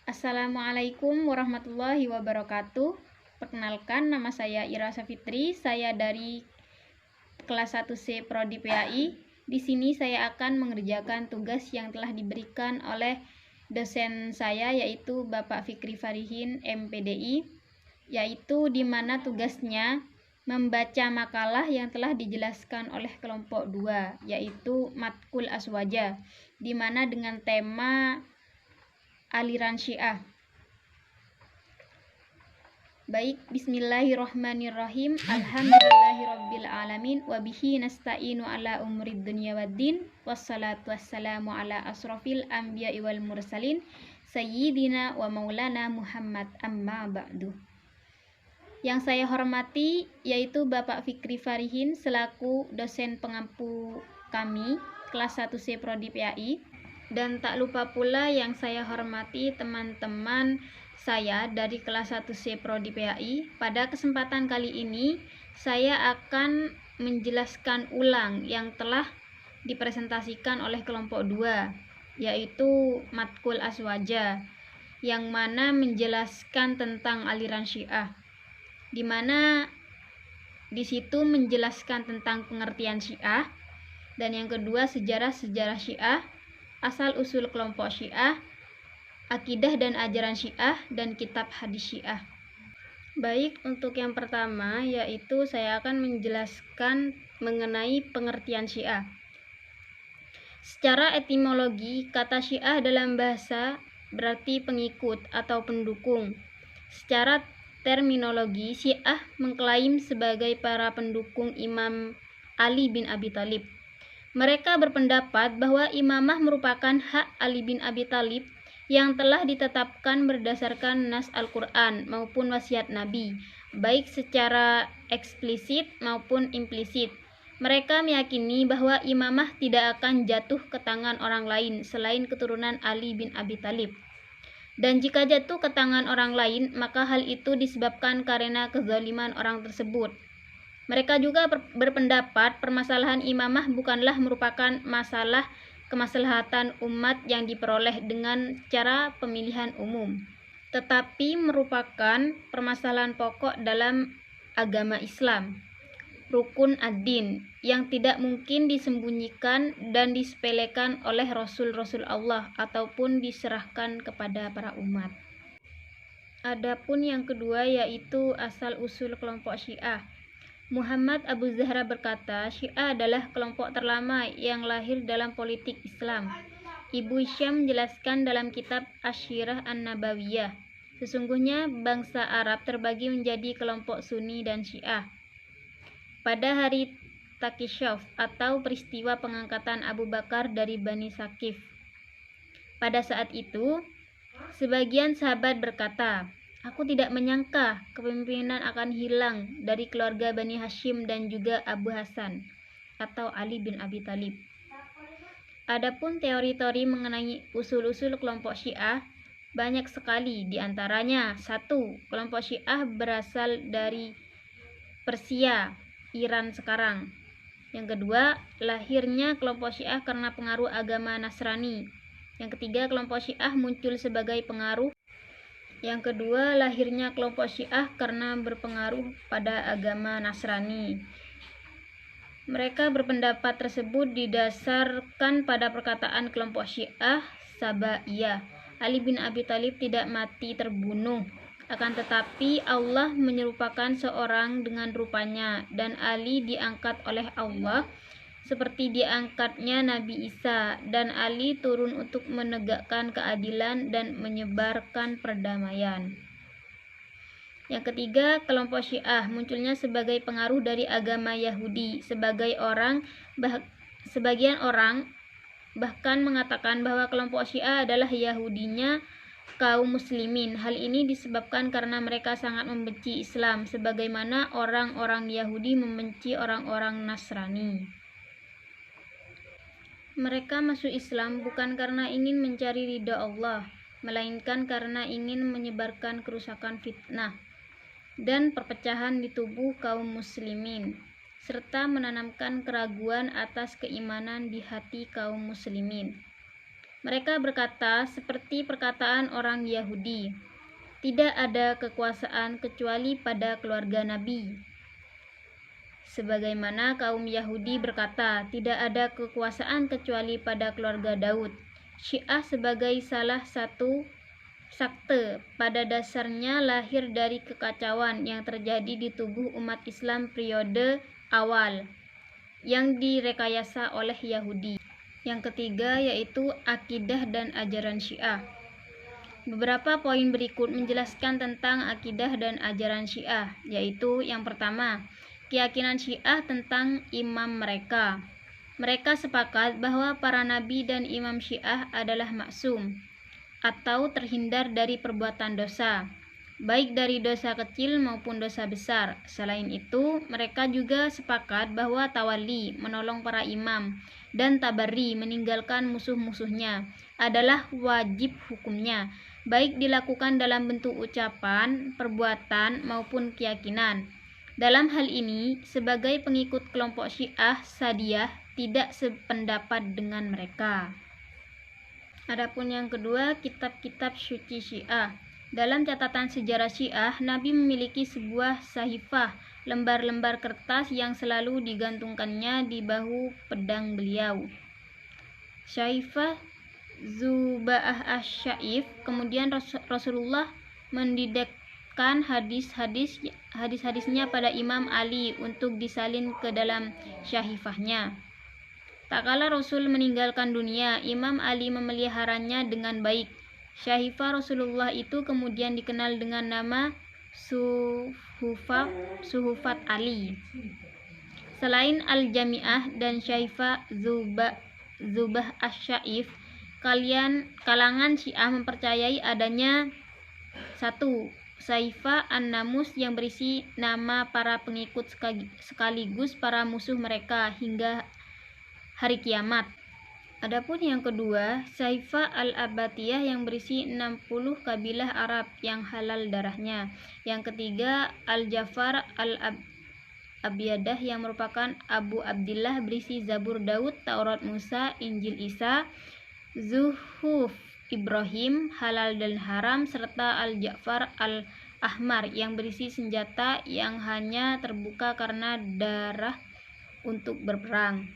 Assalamualaikum warahmatullahi wabarakatuh. Perkenalkan, nama saya Ira Safitri. Saya dari kelas 1C Prodi PAI. Di sini saya akan mengerjakan tugas yang telah diberikan oleh dosen saya, yaitu Bapak Fikri Farihin, MPDI, yaitu di mana tugasnya membaca makalah yang telah dijelaskan oleh kelompok 2, yaitu Matkul Aswaja, di mana dengan tema aliran Syiah. Baik, bismillahirrahmanirrahim. Alhamdulillahirabbil alamin wa bihi nasta'inu ala umurid dunya waddin. Wassalatu wassalamu ala asrofil anbiya'i wal mursalin sayyidina wa maulana Muhammad, amma ba'du. Yang saya hormati yaitu Bapak Fikri Farihin selaku dosen pengampu kami kelas 1C Prodi PAI. Dan tak lupa pula yang saya hormati teman-teman saya dari kelas 1C Prodi PAI. Pada kesempatan kali ini saya akan menjelaskan ulang yang telah dipresentasikan oleh kelompok 2, yaitu Matkul Aswaja, yang mana menjelaskan tentang aliran Syiah, di mana di situ menjelaskan tentang pengertian Syiah, dan yang kedua sejarah-sejarah Syiah, asal-usul kelompok Syiah, akidah dan ajaran Syiah, dan kitab hadis Syiah. Baik, untuk yang pertama yaitu saya akan menjelaskan mengenai pengertian Syiah. Secara etimologi, kata Syiah dalam bahasa berarti pengikut atau pendukung. Secara terminologi, Syiah mengklaim sebagai para pendukung Imam Ali bin Abi Thalib. Mereka berpendapat bahwa imamah merupakan hak Ali bin Abi Thalib yang telah ditetapkan berdasarkan nas Al-Quran maupun wasiat Nabi, baik secara eksplisit maupun implisit. Mereka meyakini bahwa imamah tidak akan jatuh ke tangan orang lain selain keturunan Ali bin Abi Thalib. Dan jika jatuh ke tangan orang lain, maka hal itu disebabkan karena kezaliman orang tersebut. Mereka juga berpendapat permasalahan imamah bukanlah merupakan masalah kemaslahatan umat yang diperoleh dengan cara pemilihan umum, tetapi merupakan permasalahan pokok dalam agama Islam, rukun ad-din, yang tidak mungkin disembunyikan dan disepelekan oleh Rasul-Rasul Allah ataupun diserahkan kepada para umat. Adapun yang kedua yaitu asal-usul kelompok Syiah. Muhammad Abu Zahra berkata, Syiah adalah kelompok terlama yang lahir dalam politik Islam. Ibnu Hisham menjelaskan dalam kitab Asy-Syirah An-Nabawiyah, sesungguhnya bangsa Arab terbagi menjadi kelompok Sunni dan Syiah. Pada hari Taqisyaf atau peristiwa pengangkatan Abu Bakar dari Bani Saqif, pada saat itu sebagian sahabat berkata, aku tidak menyangka kepemimpinan akan hilang dari keluarga Bani Hashim dan juga Abu Hasan atau Ali bin Abi Thalib. Adapun teori-teori mengenai usul-usul kelompok Syiah banyak sekali, di antaranya 1. Kelompok Syiah berasal dari Persia, Iran sekarang. Yang kedua, lahirnya kelompok Syiah karena pengaruh agama Nasrani. Yang ketiga, kelompok Syiah muncul sebagai pengaruh. Yang kedua, lahirnya kelompok Syiah karena berpengaruh pada agama Nasrani. Mereka berpendapat tersebut didasarkan pada perkataan kelompok Syiah Sabaiyah. Ali bin Abi Thalib tidak mati terbunuh, akan tetapi Allah menyerupakan seorang dengan rupanya, dan Ali diangkat oleh Allah seperti diangkatnya Nabi Isa, dan Ali turun untuk menegakkan keadilan dan menyebarkan perdamaian. Yang ketiga, kelompok Syiah munculnya sebagai pengaruh dari agama Yahudi. Sebagian orang bahkan mengatakan bahwa kelompok Syiah adalah Yahudinya kaum muslimin. Hal ini disebabkan karena mereka sangat membenci Islam, sebagaimana orang-orang Yahudi membenci orang-orang Nasrani. Mereka masuk Islam bukan karena ingin mencari ridha Allah, melainkan karena ingin menyebarkan kerusakan, fitnah, dan perpecahan di tubuh kaum muslimin, serta menanamkan keraguan atas keimanan di hati kaum muslimin. Mereka berkata seperti perkataan orang Yahudi, tidak ada kekuasaan kecuali pada keluarga Nabi. Sebagaimana kaum Yahudi berkata, tidak ada kekuasaan kecuali pada keluarga Daud. Syiah sebagai salah satu sekte pada dasarnya lahir dari kekacauan yang terjadi di tubuh umat Islam periode awal yang direkayasa oleh Yahudi. Yang ketiga yaitu akidah dan ajaran Syiah. Beberapa poin berikut menjelaskan tentang akidah dan ajaran Syiah, yaitu yang pertama, keyakinan Syiah tentang imam mereka. Mereka sepakat bahwa para nabi dan imam Syiah adalah maksum atau terhindar dari perbuatan dosa, baik dari dosa kecil maupun dosa besar. Selain itu, mereka juga sepakat bahwa tawali, menolong para imam, dan tabari, meninggalkan musuh-musuhnya, adalah wajib hukumnya, baik dilakukan dalam bentuk ucapan, perbuatan, maupun keyakinan. Dalam hal ini, sebagai pengikut kelompok Syiah Sadiyah tidak sependapat dengan mereka. Adapun yang kedua, kitab-kitab suci Syiah. Dalam catatan sejarah Syiah, Nabi memiliki sebuah sahifah, lembar-lembar kertas yang selalu digantungkannya di bahu pedang beliau. Sahifah Zuba'ah Asy-Syaif. Kemudian Rasulullah mendidikkan hadis-hadisnya pada Imam Ali untuk disalin ke dalam sahifahnya. Tak kala Rasul meninggalkan dunia, Imam Ali memeliharanya dengan baik. Sahifah Rasulullah itu kemudian dikenal dengan nama Suhufat Ali. Selain Al-Jami'ah dan Sahifah Zubah Asy-Syaif, kalangan Syiah mempercayai adanya satu, Sahifah An-Namus yang berisi nama para pengikut sekaligus para musuh mereka hingga hari kiamat. Adapun yang kedua, Sahifah Al-Abatiyah yang berisi 60 kabilah Arab yang halal darahnya. Yang ketiga, Al-Jafar Al-Abyadah yang merupakan Abu Abdillah berisi Zabur Daud, Taurat Musa, Injil Isa, Zuhuf Ibrahim, halal dan haram, serta Al-Ja'far Al-Ahmar yang berisi senjata yang hanya terbuka karena darah untuk berperang.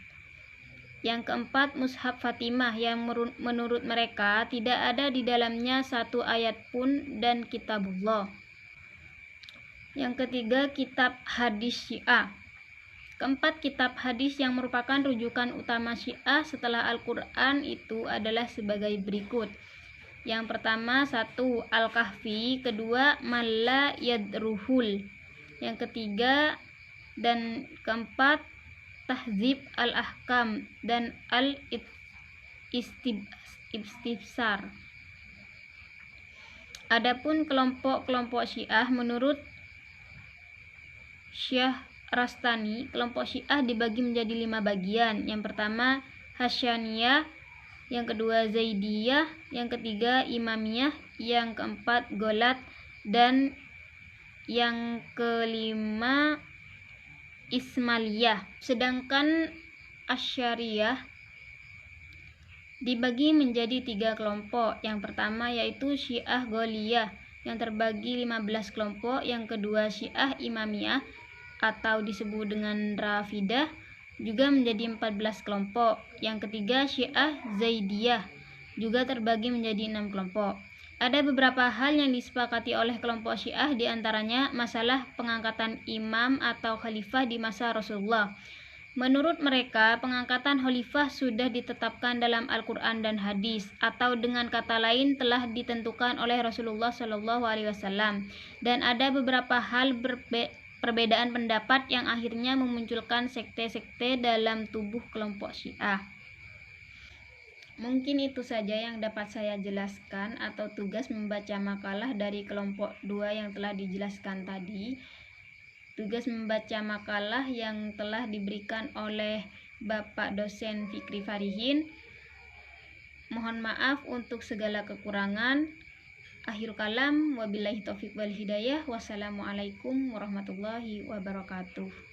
Yang keempat, Mushaf Fatimah yang menurut mereka tidak ada di dalamnya satu ayat pun dan kitabullah. Yang ketiga, kitab hadis Syiah. Keempat kitab hadis yang merupakan rujukan utama Syiah setelah Al-Quran itu adalah sebagai berikut. Yang pertama, 1. Al-Kahfi. Kedua, Malla Yadruhul. Yang ketiga dan keempat, Tahzib Al-Ahkam dan Al-Istibsar. Adapun kelompok-kelompok Syiah menurut Syekh Rastani, kelompok Syiah dibagi menjadi 5 bagian. Yang pertama Hasyaniyah, yang kedua Zaidiyah, yang ketiga Imamiyah, yang keempat Golat, dan yang kelima Ismailiyah. Sedangkan Asy'ariyah dibagi menjadi 3 kelompok. Yang pertama yaitu Syiah Gholiyah yang terbagi 15 kelompok. Yang kedua Syiah Imamiyah atau disebut dengan Rafidah juga menjadi 14 kelompok. Yang ketiga Syiah Zaidiyah juga terbagi menjadi 6 kelompok. Ada beberapa hal yang disepakati oleh kelompok Syiah, diantaranya masalah pengangkatan imam atau khalifah di masa Rasulullah. Menurut mereka, pengangkatan khalifah sudah ditetapkan dalam Al-Quran dan hadis, atau dengan kata lain telah ditentukan oleh Rasulullah SAW. Dan ada beberapa hal perbedaan pendapat yang akhirnya memunculkan sekte-sekte dalam tubuh kelompok Syiah. Mungkin itu saja yang dapat saya jelaskan, atau tugas membaca makalah dari kelompok 2 yang telah dijelaskan tadi. Tugas membaca makalah yang telah diberikan oleh Bapak Dosen Fikri Farihin. Mohon maaf untuk segala kekurangan. Akhir kalam, wabillahi taufiq wal hidayah. Wassalamualaikum warahmatullahi wabarakatuh.